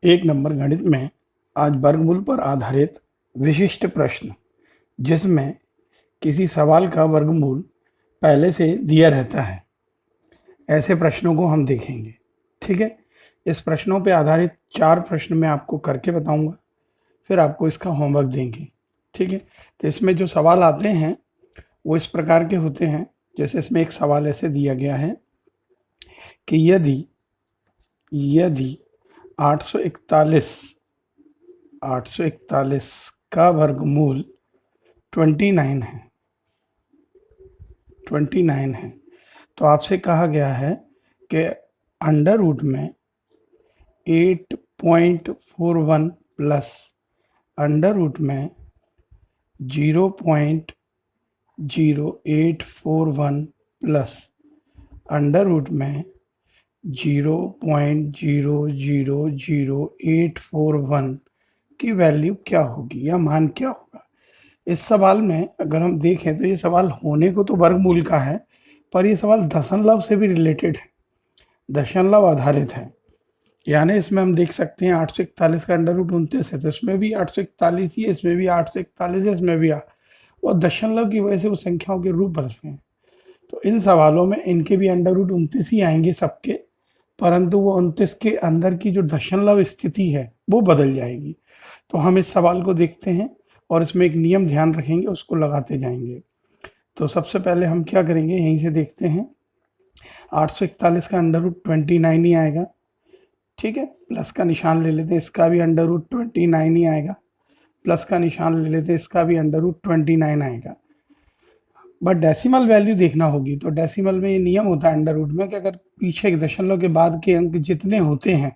एक नंबर गणित में आज वर्गमूल पर आधारित विशिष्ट प्रश्न, जिसमें किसी सवाल का वर्गमूल पहले से दिया रहता है, ऐसे प्रश्नों को हम देखेंगे। ठीक है, इस प्रश्नों पे आधारित 4 प्रश्न मैं आपको करके बताऊंगा, फिर आपको इसका होमवर्क देंगे। ठीक है, तो इसमें जो सवाल आते हैं वो इस प्रकार के होते हैं। जैसे इसमें एक सवाल ऐसे दिया गया है कि यदि 841 का वर्गमूल 29 है, तो आपसे कहा गया है कि अंडर रूट में 8.41 प्लस अंडर रूट में 0.0841 प्लस अंडर रूट में 0.000841 की वैल्यू क्या होगी या मान क्या होगा। इस सवाल में अगर हम देखें तो ये सवाल होने को तो वर्गमूल का है, पर ये सवाल दशमलव से भी रिलेटेड है, दशमलव आधारित है। यानी इसमें हम देख सकते हैं 841 का अंडर रूट 29 है, तो इसमें भी 841 ही है, इसमें भी 841 है, इसमें भी वो दशमलव की वजह से वो संख्याओं के रूप बदलते हैं। तो इन सवालों में इनके भी अंडर रूट 29 ही आएंगे सबके, परंतु वो 29 के अंदर की जो दशमलव स्थिति है वो बदल जाएगी। तो हम इस सवाल को देखते हैं और इसमें एक नियम ध्यान रखेंगे, उसको लगाते जाएंगे। तो सबसे पहले हम क्या करेंगे, यहीं से देखते हैं। 841 का अंडर रूट 29 ही आएगा। ठीक है, प्लस का निशान ले लेते हैं, इसका भी अंडर रूट 29 ही आएगा। प्लस का निशान ले लेते हैं, इसका भी अंडर रूट 29 आएगा। बट डेसिमल वैल्यू देखना होगी, तो डेसिमल में ये नियम होता है अंडर रूट में कि अगर पीछे एक दशमलव के बाद के अंक जितने होते हैं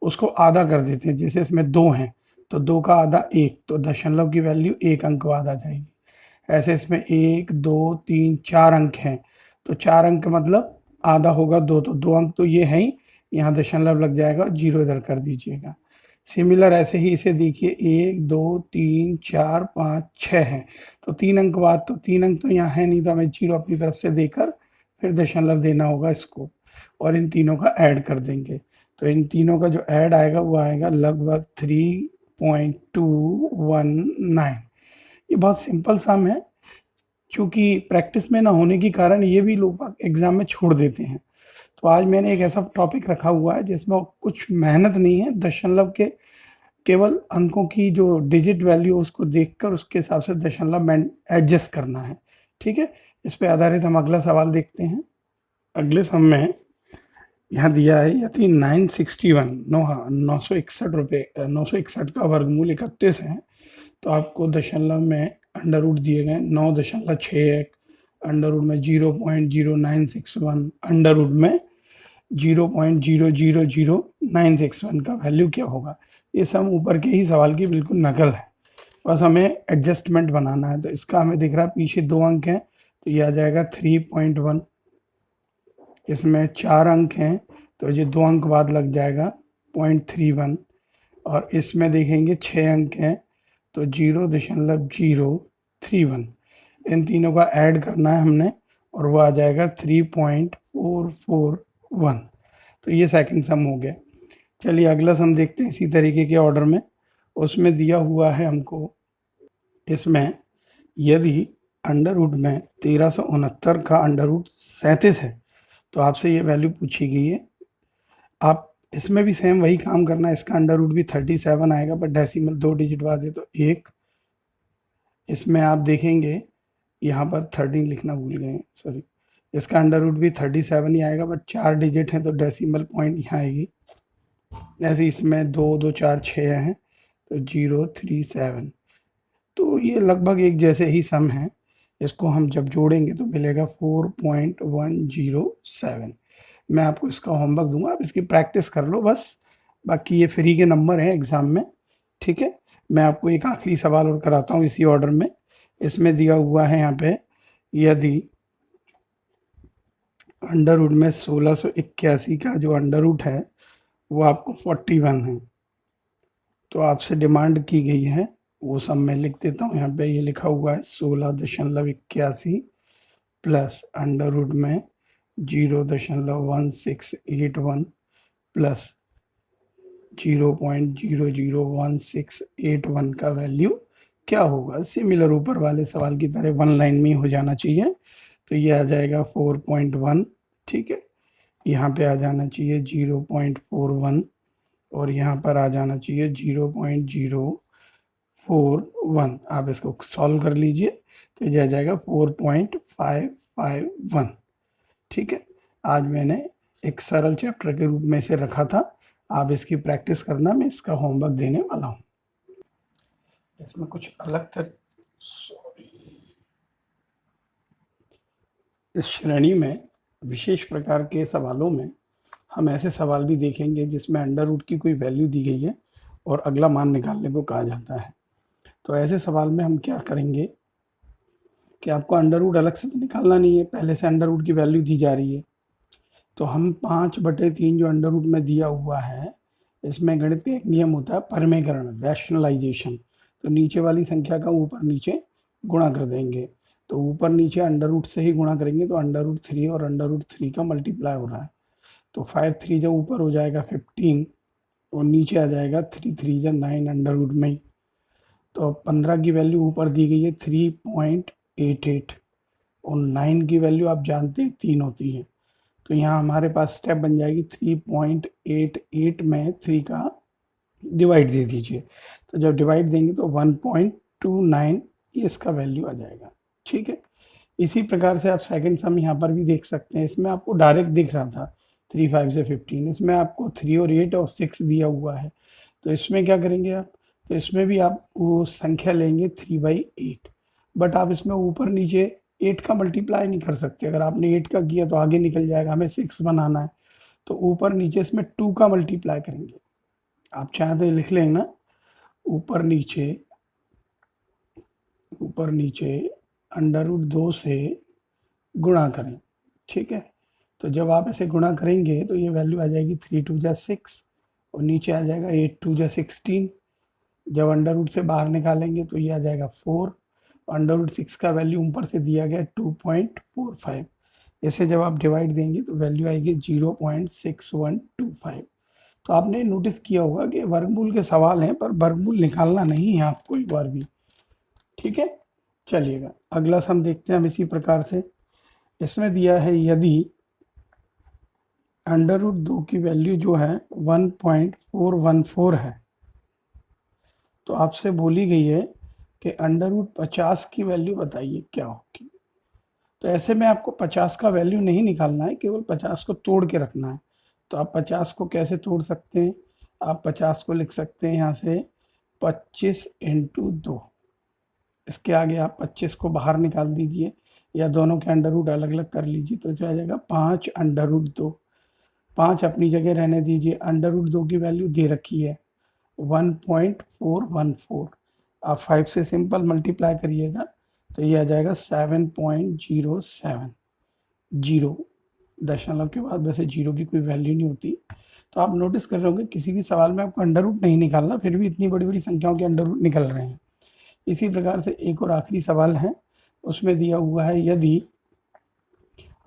उसको आधा कर देते हैं। जैसे इसमें 2 हैं तो 2 का आधा 1, तो दशमलव की वैल्यू 1 अंक बाद आ जाएगी। ऐसे इसमें 1 2 3 4 अंक हैं, तो 4 अंक मतलब आधा होगा 2, तो 2 अंक तो ये है ही, यहाँ दशमलव लग जाएगा, 0 इधर कर दीजिएगा। सिमिलर ऐसे ही इसे देखिए, 1 2 3 4 5 6 है, तो 3 अंक बाद, तो 3 अंक तो यहाँ है नहीं, तो हमें 0 अपनी तरफ से देकर फिर दशमलव देना होगा इसको, और इन तीनों का ऐड कर देंगे। तो इन तीनों का जो ऐड आएगा वो आएगा लगभग 3.219। ये बहुत सिंपल सम है, क्योंकि प्रैक्टिस में ना होने के कारण ये भी लोग एग्जाम में छोड़ देते हैं। तो आज मैंने एक ऐसा टॉपिक रखा हुआ है जिसमें कुछ मेहनत नहीं है, दशमलव के केवल अंकों की जो डिजिट वैल्यू उसको देखकर उसके हिसाब से दशमलव एडजस्ट करना है। ठीक है, इस पे आधारित हम अगला सवाल देखते हैं। अगले सम में यहाँ दिया है, यदि 961 का वर्गमूल 31 है, तो आपको दशमलव में अंडर रूट दिए गए 9.61, अंडर रूट में 0.0961, अंडर रूट में 0.000961 का वैल्यू क्या होगा। ये सब ऊपर के ही सवाल की बिल्कुल नकल है, बस हमें एडजस्टमेंट बनाना है। तो इसका हमें दिख रहा है पीछे 2 अंक हैं, तो ये आ जाएगा 3.1। इसमें 4 अंक हैं, तो ये 2 अंक बाद लग जाएगा 0.31, और इसमें देखेंगे 6 अंक हैं, तो 0.031। इन तीनों का ऐड करना है हमने, और वो आ जाएगा 3.441। तो ये सेकंड सम हो गया। चलिए अगला सम देखते हैं इसी तरीके के ऑर्डर में। उसमें दिया हुआ है हमको, इसमें यदि अंडर रूट में 1369 का अंडर रूट 37 है, तो आपसे ये वैल्यू पूछी गई है। आप इसमें भी सेम वही काम करना है, इसका अंडर रूट भी 37 आएगा, बट डेसिमल 2 डिजिट बाद है तो 1। इसमें आप देखेंगे यहाँ पर 13 लिखना भूल गए, सॉरी। इसका अंडर रूट भी 37 ही आएगा, बट 4 डिजिट है तो डेसिमल पॉइंट यहाँ आएगी। ऐसे इसमें 2 2 4 6 हैं, तो 037। तो ये लगभग एक जैसे ही सम है, इसको हम जब जोड़ेंगे तो मिलेगा 4.107। मैं आपको इसका होमवर्क दूंगा, आप इसकी प्रैक्टिस कर लो बस, बाकी ये फ्री के नंबर हैं एग्जाम में। ठीक है, मैं आपको एक आखिरी सवाल और कराता हूँ इसी ऑर्डर में। इसमें दिया हुआ है यहाँ पे, यदि अंडर रूट में 1681 का जो अंडर रूट है वो आपको 41 है, तो आपसे डिमांड की गई है, वो सब मैं लिख देता हूँ यहाँ पे। ये लिखा हुआ है 16.81 प्लस अंडर रूट में 0.1681 प्लस 0.001681 का वैल्यू क्या होगा। सिमिलर ऊपर वाले सवाल की तरह वन लाइन में हो जाना चाहिए। तो ये आ जाएगा 4.1, ठीक है। यहाँ पे आ जाना चाहिए 0.41 और यहाँ पर आ जाना चाहिए 0.041। आप इसको सॉल्व कर लीजिए तो ये आ जाएगा 4.551, ठीक है। आज मैंने एक सरल चैप्टर के रूप में इसे रखा था, आप इसकी प्रैक्टिस करना, मैं इसका होमवर्क देने वाला हूँ। इसमें कुछ अलग इस श्रेणी में विशेष प्रकार के सवालों में हम ऐसे सवाल भी देखेंगे जिसमें अंडर रूट की कोई वैल्यू दी गई है और अगला मान निकालने को कहा जाता है। तो ऐसे सवाल में हम क्या करेंगे कि आपको अंडर रूट अलग से तो निकालना नहीं है, पहले से अंडर रूट की वैल्यू दी जा रही है। तो हम 5/3 जो अंडर रूट में दिया हुआ है, इसमें गणित का एक नियम होता है परमेकरण, रैशनलाइजेशन। तो नीचे वाली संख्या का ऊपर नीचे गुणा कर देंगे। तो ऊपर नीचे अंडर रूट से ही गुणा करेंगे तो अंडर रूट 3 और अंडर रूट 3 का मल्टीप्लाई हो रहा है। तो 5 3 जब ऊपर हो जाएगा 15 और नीचे आ जाएगा 3 3 जब 9 अंडर रूट में ही। तो 15 की वैल्यू ऊपर दी गई है 3.88 और 9 की वैल्यू आप जानते हैं 3 होती है। तो यहाँ हमारे पास स्टेप बन जाएगी 3.88 में 3 का डिवाइड दे दीजिए। तो जब डिवाइड देंगे तो 1.29 इसका वैल्यू आ जाएगा, ठीक है। इसी प्रकार से आप सेकंड सम यहाँ पर भी देख सकते हैं। इसमें आपको डायरेक्ट दिख रहा था 3 5 से 15, इसमें आपको 3 और 8 और 6 दिया हुआ है। तो इसमें क्या करेंगे आप, तो इसमें भी आप वो संख्या लेंगे 3/8, बट आप इसमें ऊपर नीचे 8 का मल्टीप्लाई नहीं कर सकते। अगर आपने 8 का किया तो आगे निकल जाएगा, हमें 6 बनाना है। तो ऊपर नीचे इसमें 2 का मल्टीप्लाई करेंगे। आप चाहें तो लिख लें ना, ऊपर नीचे अंडर रूट 2 से गुणा करें, ठीक है। तो जब आप इसे गुणा करेंगे तो ये वैल्यू आ जाएगी 3 2 जा 6 और नीचे आ जाएगा 8 2 जा 16। जब अंडर रूट से बाहर निकालेंगे तो ये आ जाएगा 4। अंडर रूट 6 का वैल्यू ऊपर से दिया गया 2.45। इसे जब आप डिवाइड देंगे तो वैल्यू आएगी 0.6125। तो आपने नोटिस किया होगा कि वर्गमूल के सवाल हैं पर वर्गमूल निकालना नहीं है आपको एक बार भी, ठीक है। चलिएगा अगला सम देखते हैं हम इसी प्रकार से। इसमें दिया है यदि अंडर रूट 2 की वैल्यू जो है 1.414 है तो आपसे बोली गई है कि अंडर रूट 50 की वैल्यू बताइए क्या होगी। तो ऐसे में आपको 50 का वैल्यू नहीं निकालना है, केवल 50 को तोड़ के रखना है। तो आप 50 को कैसे तोड़ सकते हैं, आप 50 को लिख सकते हैं यहाँ से 25 × 2। इसके आगे आप 25 को बाहर निकाल दीजिए या दोनों के अंडर रूट अलग अलग कर लीजिए तो आ जाएगा 5 अंडर रूट 2। 5 अपनी जगह रहने दीजिए। अंडर रूट 2 की वैल्यू दे रखी है 1.414। आप 5 से सिंपल मल्टीप्लाई करिएगा तो ये आ जाएगा 7.07। 0 दशमलव के बाद वैसे 0 की कोई वैल्यू नहीं होती। तो आप नोटिस कर रहे होंगे किसी भी सवाल में आपको अंडर रूट नहीं निकालना, फिर भी इतनी बड़ी बड़ी संख्याओं के अंडर रूट निकल रहे हैं। इसी प्रकार से एक और आखिरी सवाल है, उसमें दिया हुआ है यदि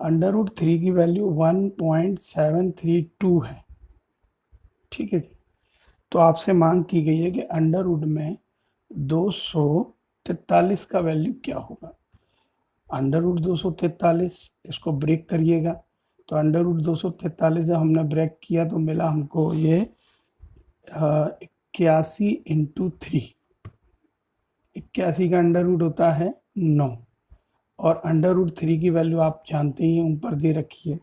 अंडर रूट 3 की वैल्यू 1.732 है, ठीक है जी। तो आपसे मांग की गई है कि अंडर रूट में 243 का वैल्यू क्या होगा। अंडर रूट 243 इसको ब्रेक करिएगा तो अंडर रूट 243 जब हमने ब्रेक किया तो मिला हमको ये 81 × 3। 81 का अंडर रूट होता है 9 और अंडर रूट 3 की वैल्यू आप जानते ही हैं ऊपर दे रखी है।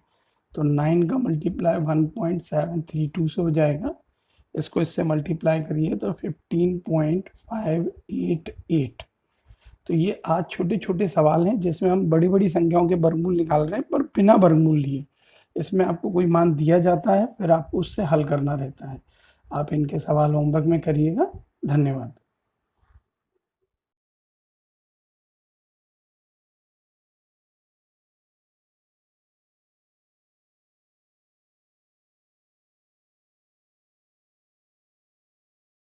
तो 9 का मल्टीप्लाई 1.732 से हो जाएगा। इसको इससे मल्टीप्लाई करिए तो 15.588। तो ये आज छोटे छोटे सवाल हैं जिसमें हम बड़ी बड़ी संख्याओं के वर्गमूल निकाल रहे हैं पर बिना वर्गमूल लिए। इसमें आपको कोई मान दिया जाता है फिर आपको उससे हल करना रहता है। आप इनके सवाल होमवर्क में करिएगा। धन्यवाद।